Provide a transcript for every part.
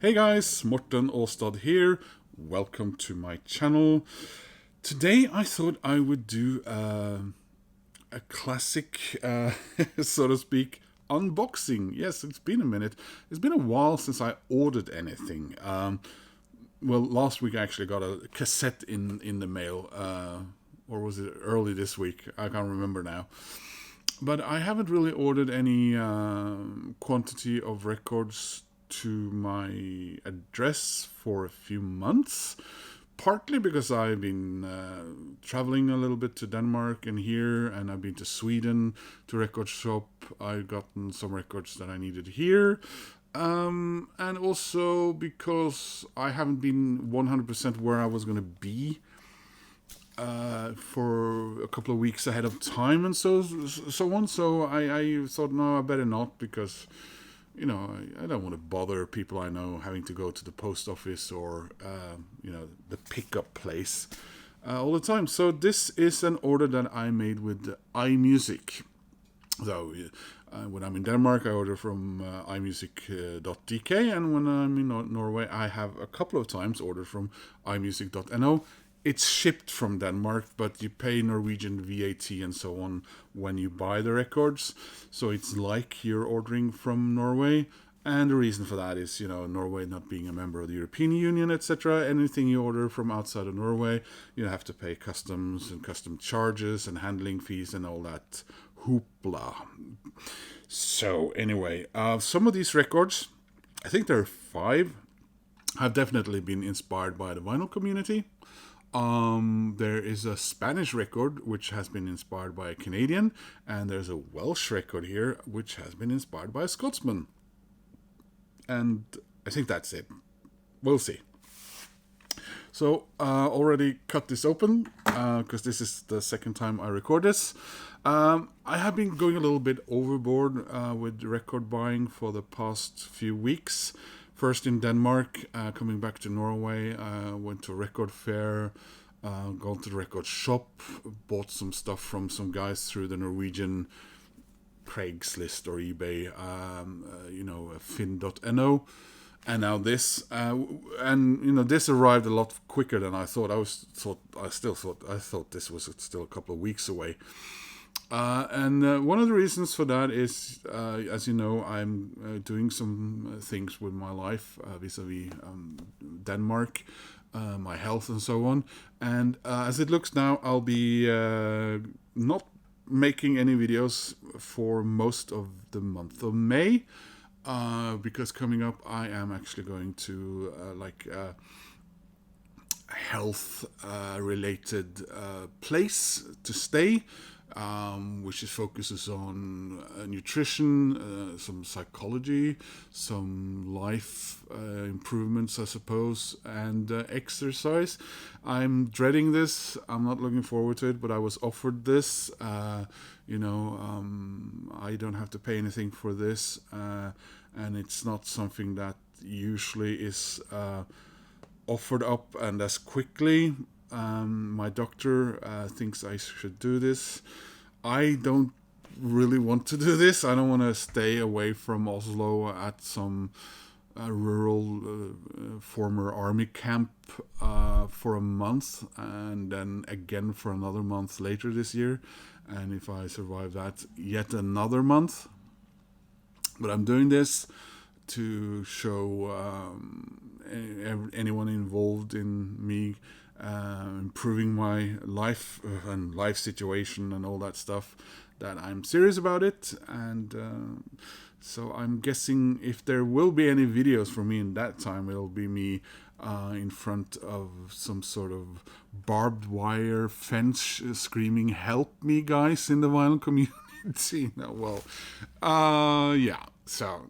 Hey guys, Morten Åstad here. Welcome to my channel. Today I thought I would do a classic, so to speak, unboxing. Yes, it's been a minute. It's been a while since I ordered anything. Well, last week I actually got a cassette in the mail, or was it early this week? I can't remember now. But I haven't really ordered any quantity of records to my address for a few months. Partly because I've been traveling a little bit to Denmark and here, and I've been to Sweden to record shop. I've gotten some records that I needed here. And also because I haven't been 100% where I was going to be for a couple of weeks ahead of time and so on. So I thought, no, I better not, because I don't want to bother people I know having to go to the post office or the pickup place all the time. So this is an order that I made with iMusic. So when I'm in Denmark, I order from iMusic.dk, and when I'm in Norway, I have a couple of times ordered from iMusic.no. It's shipped from Denmark, but you pay Norwegian VAT and so on when you buy the records. So it's like you're ordering from Norway. And the reason for that is, Norway not being a member of the European Union, etc. Anything you order from outside of Norway, you have to pay customs and custom charges and handling fees and all that hoopla. So anyway, some of these records, I think there are 5, have definitely been inspired by the vinyl community. There is a Spanish record which has been inspired by a Canadian, and there's a Welsh record here which has been inspired by a Scotsman. And I think that's it. We'll see. So already cut this open because this is the second time I record this. I have been going a little bit overboard with record buying for the past few weeks. First in Denmark, coming back to Norway, went to a record fair, gone to the record shop, bought some stuff from some guys through the Norwegian Craigslist or eBay, fin.no, and now this, this arrived a lot quicker than I thought. I thought this was still a couple of weeks away. And one of the reasons for that is, as you know, I'm doing some things with my life vis-a-vis Denmark, my health and so on. And as it looks now, I'll be not making any videos for most of the month of May, because coming up I am actually going to health related place to stay, which focuses on nutrition, some psychology, some life improvements, I suppose, and exercise. I'm dreading this. I'm not looking forward to it, but I was offered this. I don't have to pay anything for this, and it's not something that usually is offered up and as quickly. My doctor thinks I should do this. I don't really want to do this. I don't want to stay away from Oslo at some rural former army camp for a month, and then again for another month later this year. And if I survive that, yet another month. But I'm doing this to show anyone involved in me improving my life and life situation and all that stuff, that I'm serious about it. And so I'm guessing if there will be any videos for me in that time, it'll be me in front of some sort of barbed wire fence screaming, "Help me, guys," in the vinyl community. So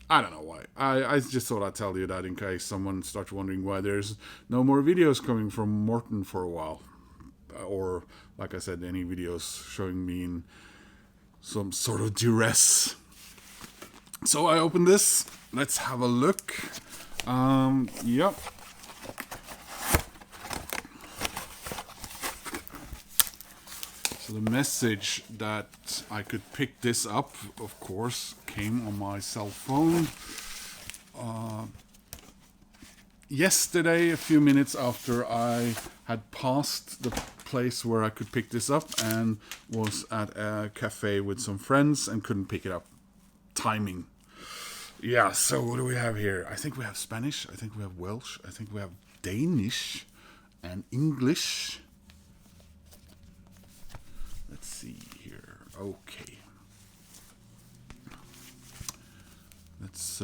I don't know why. I just thought I'd tell you that in case someone starts wondering why there's no more videos coming from Morten for a while. Or, like I said, any videos showing me in some sort of duress. So I opened this. Let's have a look. Yep. So the message that I could pick this up, of course, came on my cell phone. yesterday, a few minutes after I had passed the place where I could pick this up and was at a cafe with some friends and couldn't pick it up. Timing. Yeah, so what do we have here? I think we have Spanish, I think we have Welsh, I think we have Danish and English. Let's see here. Okay. Let's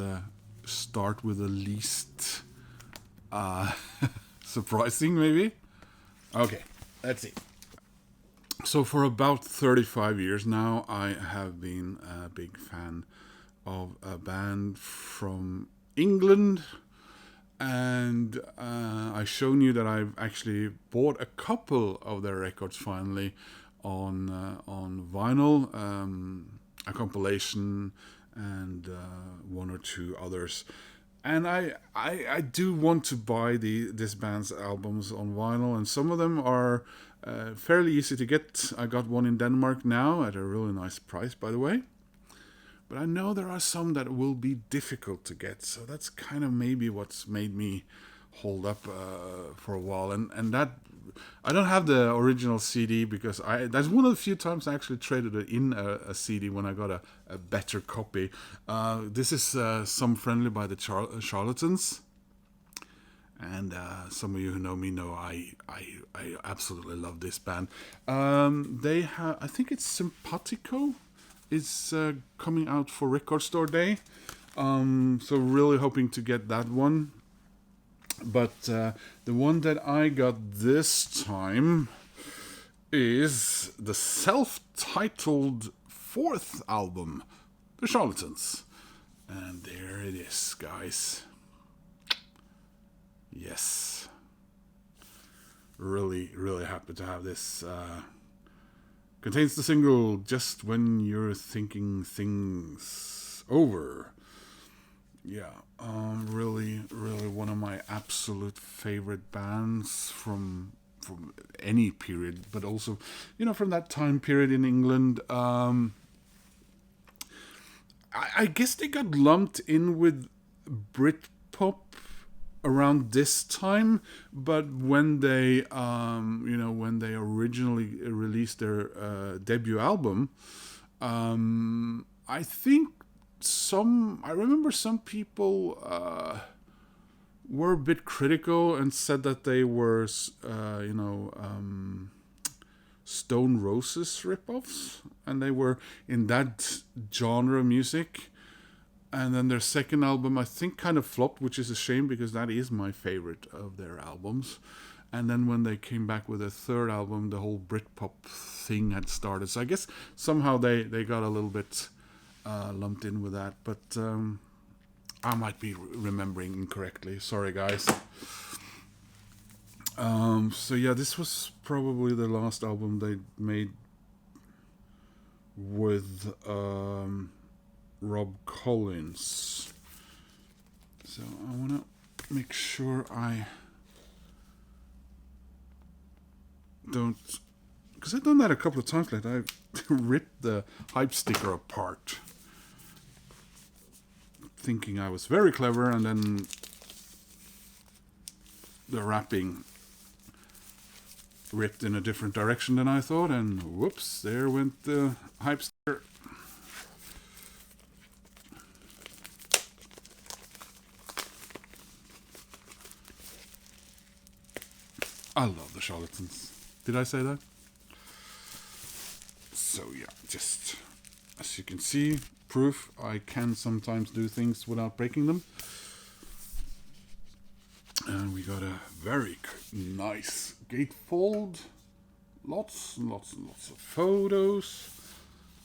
start with the least surprising, maybe. Okay, let's see. So for about 35 years now, I have been a big fan of a band from England, and I've shown you that I've actually bought a couple of their records finally on vinyl, a compilation and one or two others. And I do want to buy this band's albums on vinyl, and some of them are fairly easy to get. I got one in Denmark now at a really nice price, by the way. But I know there are some that will be difficult to get, so that's kind of maybe what's made me hold up for a while. And that I don't have the original CD because that's one of the few times I actually traded it in a CD when I got a better copy. This is Some Friendly by the Charlatans. And some of you who know me know I absolutely love this band. They have, I think it's Simpatico is coming out for Record Store Day. So really hoping to get that one. But the one that I got this time is the self-titled fourth album, The Charlatans. And there it is, guys. Yes. Really, really happy to have this. Contains the single Just When You're Thinking Things Over. Yeah, really one of my absolute favorite bands from any period, but also, from that time period in England. I guess they got lumped in with Britpop around this time, but when they originally released their debut album, I think I remember some people were a bit critical and said that they were Stone Roses ripoffs, and they were in that genre of music. And then their second album, I think, kind of flopped, which is a shame because that is my favorite of their albums. And then when they came back with a third album, the whole Britpop thing had started. So I guess somehow they got a little bit lumped in with that. But I might be remembering incorrectly. Sorry, guys. So yeah, this was probably the last album they made with Rob Collins. So I want to make sure I don't, because I've done that a couple of times lately. I've ripped the hype sticker apart, thinking I was very clever, and then the wrapping ripped in a different direction than I thought, and whoops, there went the hype sticker. I love the Charlatans. Did I say that? So yeah, just as you can see, proof I can sometimes do things without breaking them. And we got a very nice gatefold. Lots and lots and lots of photos.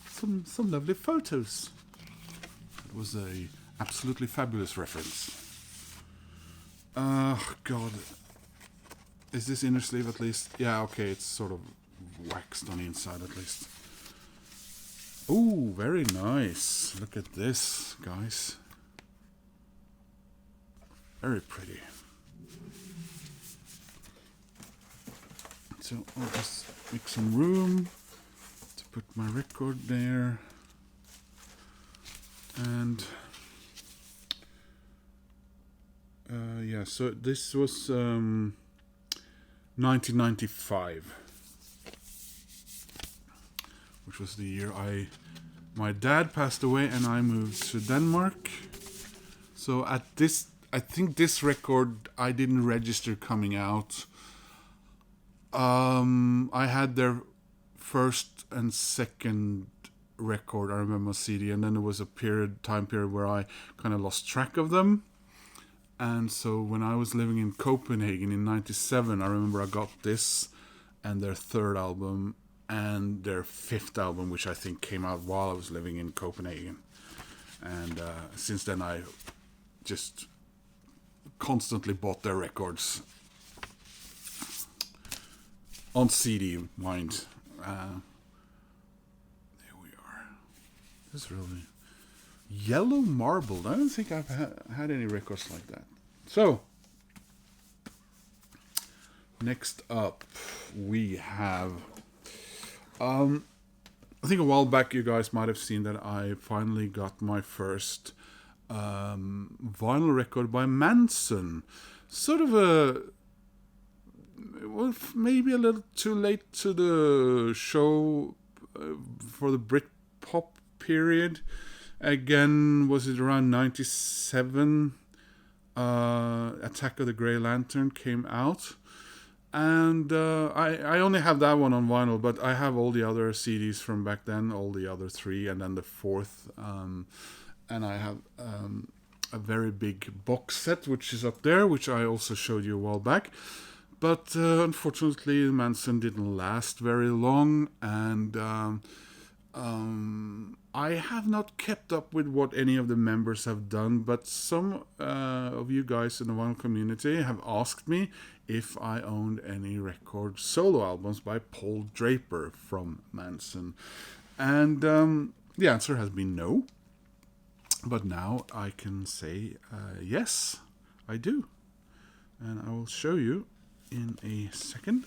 Some lovely photos. It was a absolutely fabulous reference. God. Is this inner sleeve at least? Yeah, okay, it's sort of waxed on the inside at least. Oh, very nice. Look at this, guys. Very pretty. So I'll just make some room to put my record there. And Yeah, so this was 1995, which was the year my dad passed away and I moved to Denmark. So I think this record I didn't register coming out. I had their first and second record, I remember, CD, and then there was a time period where I kind of lost track of them. And so when I was living in Copenhagen in 97, I remember I got this and their third album and their fifth album, which I think came out while I was living in Copenhagen. And since then I just constantly bought their records on CD, mind. There we are. This is really Yellow Marble. I don't think I've had any records like that. So, next up we have I think a while back you guys might have seen that I finally got my first vinyl record by Manson. Sort of well, maybe a little too late to the show for the Britpop period. Again, was it around 97? Attack of the Grey Lantern came out. And I only have that one on vinyl, but I have all the other CDs from back then, all the other three, and then the fourth. And I have a very big box set, which is up there, which I also showed you a while back. But unfortunately, Manson didn't last very long, and I have not kept up with what any of the members have done, but some of you guys in the vinyl community have asked me if I owned any record solo albums by Paul Draper from Manson. And the answer has been no. But now I can say yes, I do. And I will show you in a second.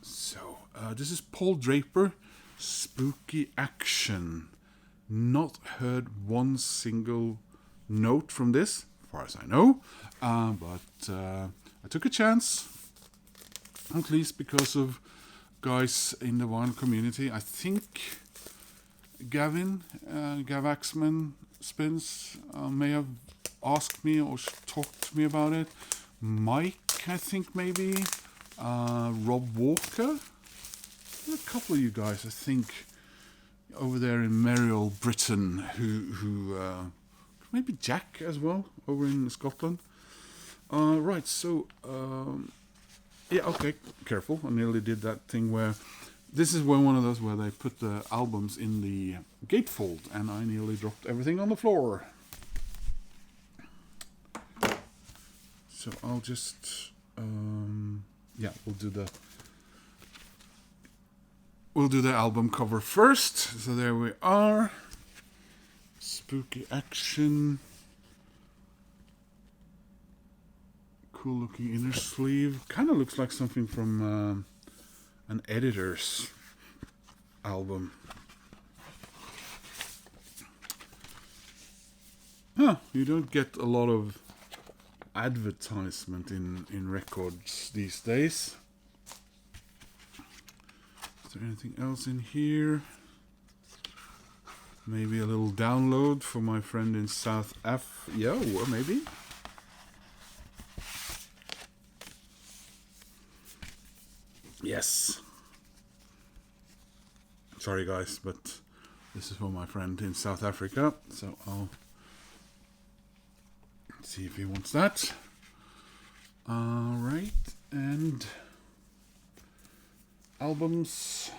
So, this is Paul Draper, Spooky Action. Not heard one single note from this, as far as I know. But I took a chance, at least because of guys in the vinyl community. I think Gavin, Gavaxman Spins, may have asked me or talked to me about it. Mike, I think maybe. Rob Walker. There are a couple of you guys, I think, over there in Merrill, Britain, who maybe Jack as well, over in Scotland. Right, so, yeah, okay, careful. I nearly did that thing where, this is one of those where they put the albums in the gatefold, and I nearly dropped everything on the floor. So I'll just, yeah, we'll do the album cover first. So there we are. Spooky Action. Cool looking inner sleeve. Kind of looks like something from an Editor's album. Huh, you don't get a lot of advertisement in records these days. Is there anything else in here? Maybe a little download for my friend in South Africa. Yeah, or maybe. Yes. Sorry guys, but this is for my friend in South Africa, so I'll see if he wants that. Alright, and albums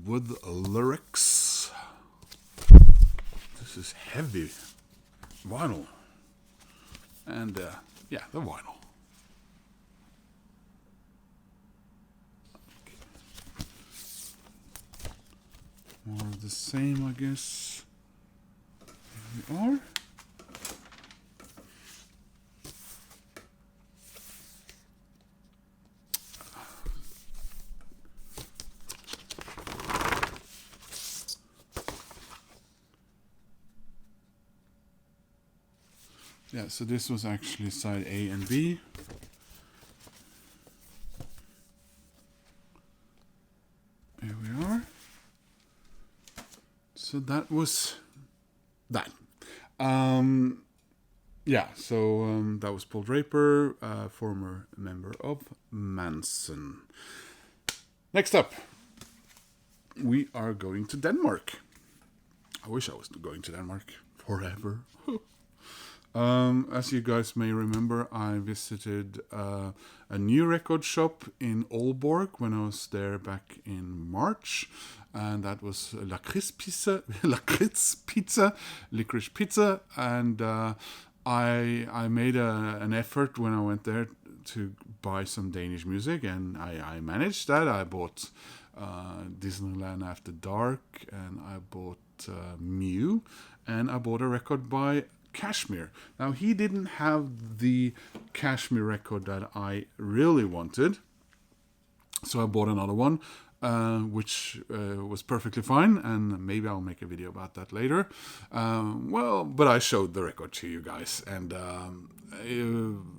with lyrics. This is heavy vinyl. And yeah, the vinyl. More of the same, I guess. Here we are. Yeah, so this was actually side A and B. Here we are. So that was that. Yeah, so that was Paul Draper, former member of Manson. Next up, we are going to Denmark. I wish I was going to Denmark forever. As you guys may remember, I visited a new record shop in Aalborg when I was there back in March, and that was Licorice Pizza, and I made an effort when I went there to buy some Danish music, and I managed that. I bought Disneyland After Dark, and I bought Mew, and I bought a record by Kashmir. Now, he didn't have the Kashmir record that I really wanted, so I bought another one, which was perfectly fine, and maybe I'll make a video about that later. But I showed the record to you guys, and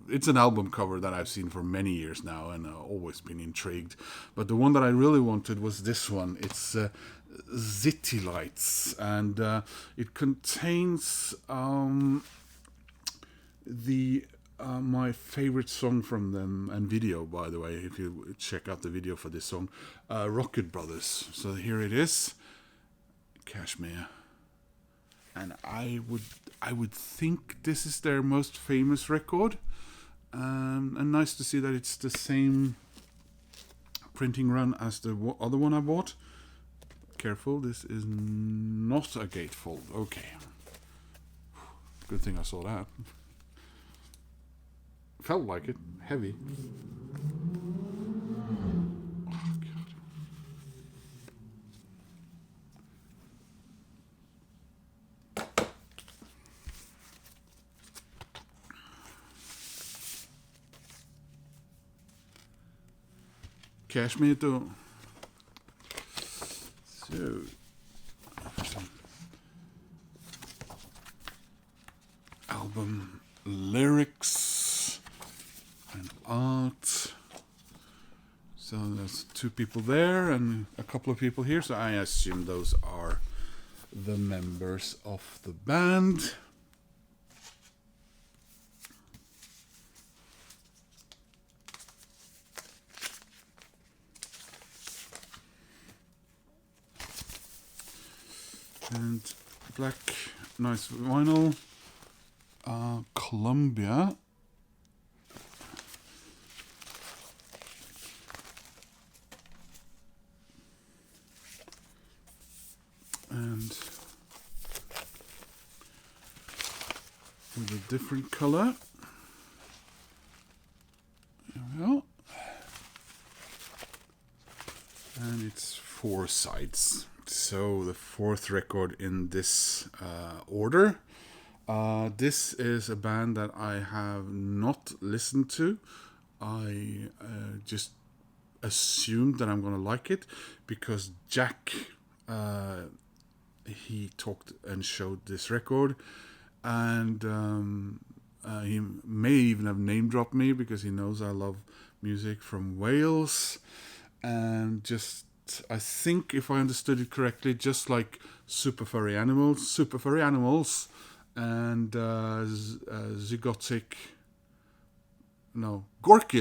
it's an album cover that I've seen for many years now, and I've always been intrigued. But the one that I really wanted was this one. It's City Lights, and it contains my favorite song from them, and video, by the way, if you check out the video for this song, Rocket Brothers. So here it is, Kashmir, and I would think this is their most famous record, and nice to see that it's the same printing run as the other one I bought. Careful, this is not a gatefold. Okay, good thing I saw that. Felt like it. Heavy. Oh, God. Kashmir though. So album lyrics and art. So there's two people there and a couple of people here, so I assume those are the members of the band. And black, nice vinyl, Columbia. And with a different color. There we go. And it's 4 sides. So the 4th record in this order. This is a band that I have not listened to. I just assumed that I'm going to like it because Jack, he talked and showed this record, and he may even have name dropped me because he knows I love music from Wales, and just I think, if I understood it correctly, just like Super Furry Animals, and Gorky's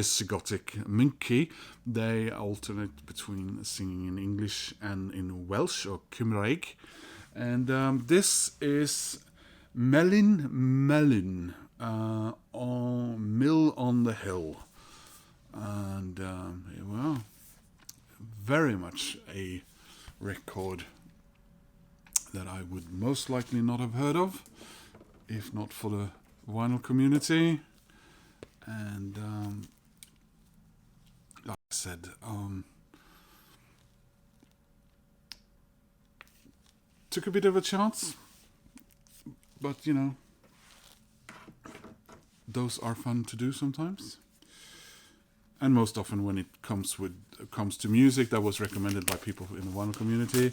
Zygotic Minky, they alternate between singing in English and in Welsh, or Cymraeg. And this is Melyn on Mill on the Hill. And here we are. Very much a record that I would most likely not have heard of, if not for the vinyl community. And like I said, took a bit of a chance, but you know, those are fun to do sometimes. And most often when it comes to music that was recommended by people in the vinyl community,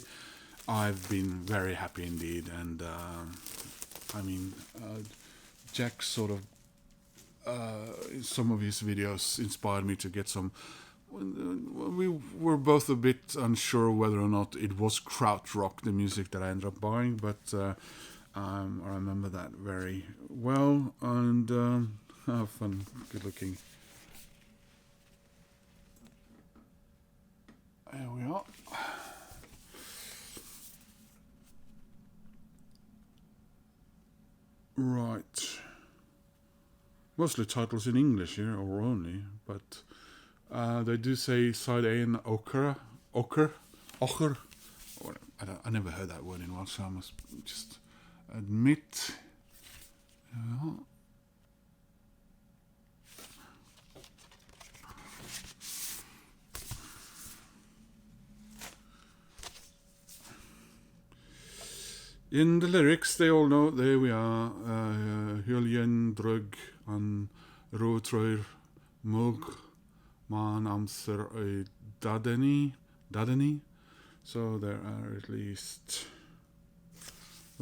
I've been very happy indeed. And Jack sort of some of his videos inspired me to get some. We were both a bit unsure whether or not it was krautrock, the music that I ended up buying, but I remember that very well, and fun, good looking. There we are. Right. Mostly titles in English here, or only, but they do say side A in ochre. I never heard that word in Welsh, so I must just admit. In the lyrics, they all know, there we are, Hyljen drug an rotrøyr mug man amser dadeni. So there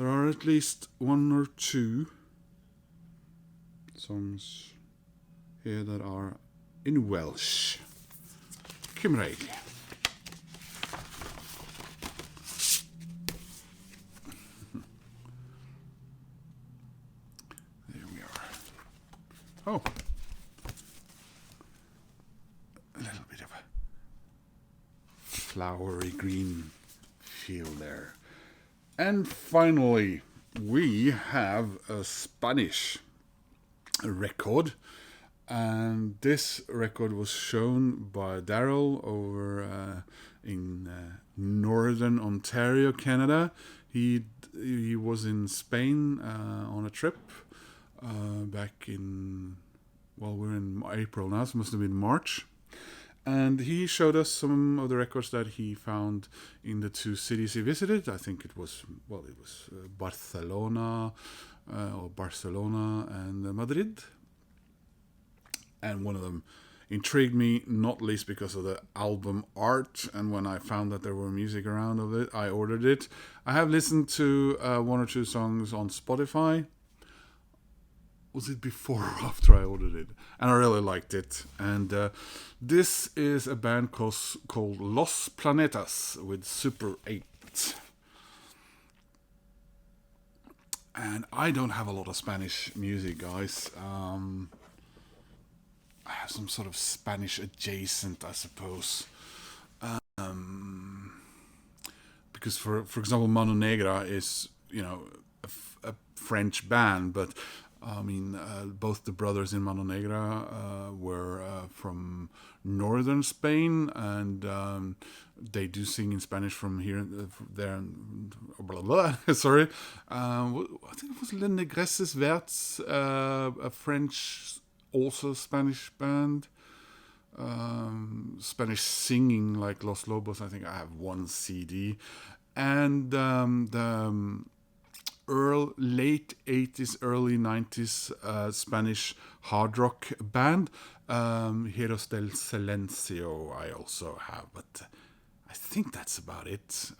are at least one or two songs here that are in Welsh. Cymraeg. Oh, a little bit of a flowery green feel there. And finally, we have a Spanish record. And this record was shown by Darryl over in northern Ontario, Canada. He was in Spain on a trip. Back in, well, we're in April now, so it must have been March. And he showed us some of the records that he found in the two cities he visited. I think it was Barcelona and Madrid. And one of them intrigued me, not least because of the album art. And when I found that there were music around of it, I ordered it. I have listened to one or two songs on Spotify. Was it before or after I ordered it? And I really liked it. And this is a band called Los Planetas with Super 8. And I don't have a lot of Spanish music, guys. I have some sort of Spanish adjacent, I suppose. Because for example, Mano Negra is, a French band, but I mean, both the brothers in Mano Negra were from northern Spain, and they do sing in Spanish from here, there, and blah, blah. Sorry. I think it was Le Negresses Verts, a French, also Spanish band. Spanish singing like Los Lobos. I think I have one CD. And the late 80s, early 90s Spanish hard rock band, Heroes del Silencio, I also have, but I think that's about it.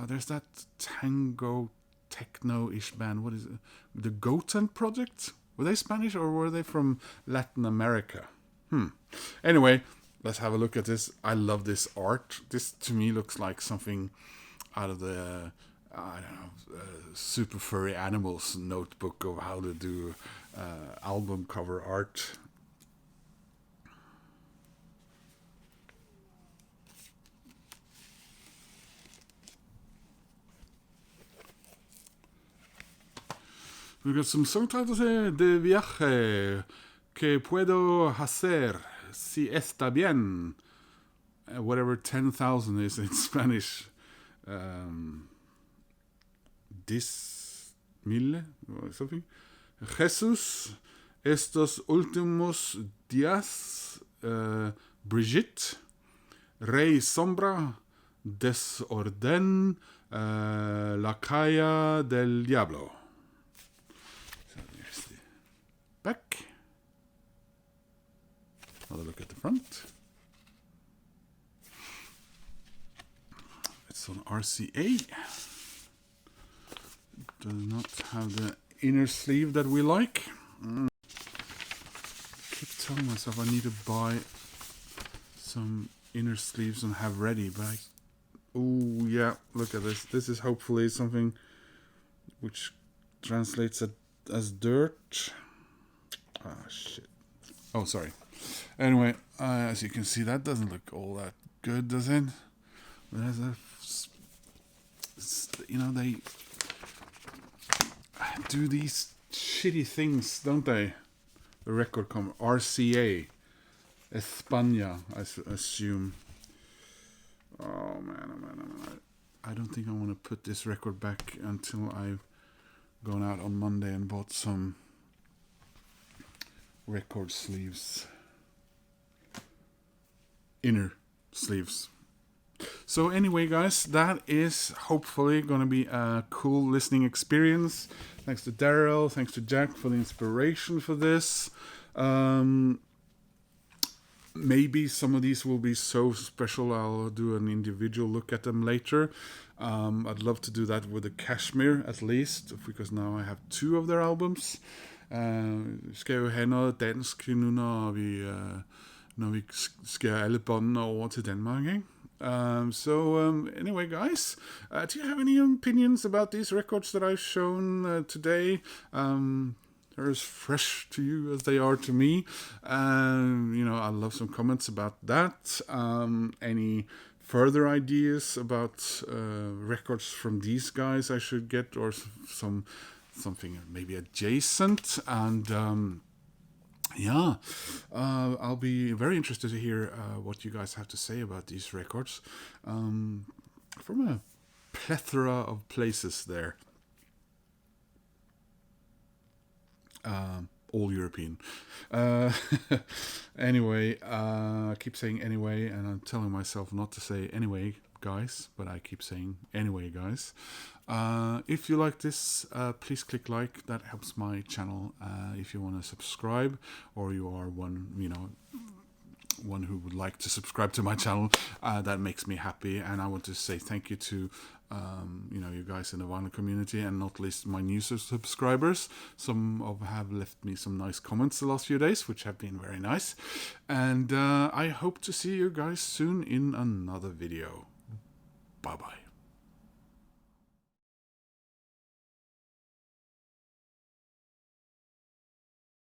There's that tango techno-ish band. What is it? The Goten Project? Were they Spanish or were they from Latin America? Anyway, let's have a look at this. I love this art. This to me looks like something out of the, Super Furry Animals notebook of how to do album cover art. We've got some song titles here. De viaje, que puedo hacer, si está bien. Whatever 10,000 is in Spanish. 10,000 or something. Jesús, estos últimos días, Brigitte, Rey Sombra, Desorden, La Calle del Diablo. So there's the back. Another look at the front. It's on RCA. does not have the inner sleeve that we like. I keep telling myself I need to buy some inner sleeves and have ready, but oh yeah, look at this. This is hopefully something which translates as dirt. Ah, shit. Oh, sorry. Anyway, as you can see, that doesn't look all that good, does it? There's they do these shitty things, don't they? The record company, RCA, España, I assume. Oh man. I don't think I want to put this record back until I've gone out on Monday and bought some record sleeves. Inner sleeves. So anyway, guys, that is hopefully going to be a cool listening experience. Thanks to Darryl, thanks to Jack for the inspiration for this. Maybe some of these will be so special I'll do an individual look at them later. I'd love to do that with the Kashmir at least, because now I have 2 of their albums. Skal jo have noget dansk nu, når vi skærer alle båndene over til Danmark, ikke? Anyway, guys, do you have any opinions about these records that I've shown today? They're as fresh to you as they are to me. I'd love some comments about that. Any further ideas about records from these guys I should get, or something maybe adjacent? And I'll be very interested to hear what you guys have to say about these records from a plethora of places there. All European. Anyway, I keep saying anyway, and I'm telling myself not to say anyway, guys, but I keep saying anyway, guys. If you like this, please click like. That helps my channel. If you want to subscribe, or you are one who would like to subscribe to my channel, that makes me happy. And I want to say thank you to you guys in the vinyl community, and not least my new subscribers. Some have left me some nice comments the last few days, which have been very nice. And I hope to see you guys soon in another video. Bye bye.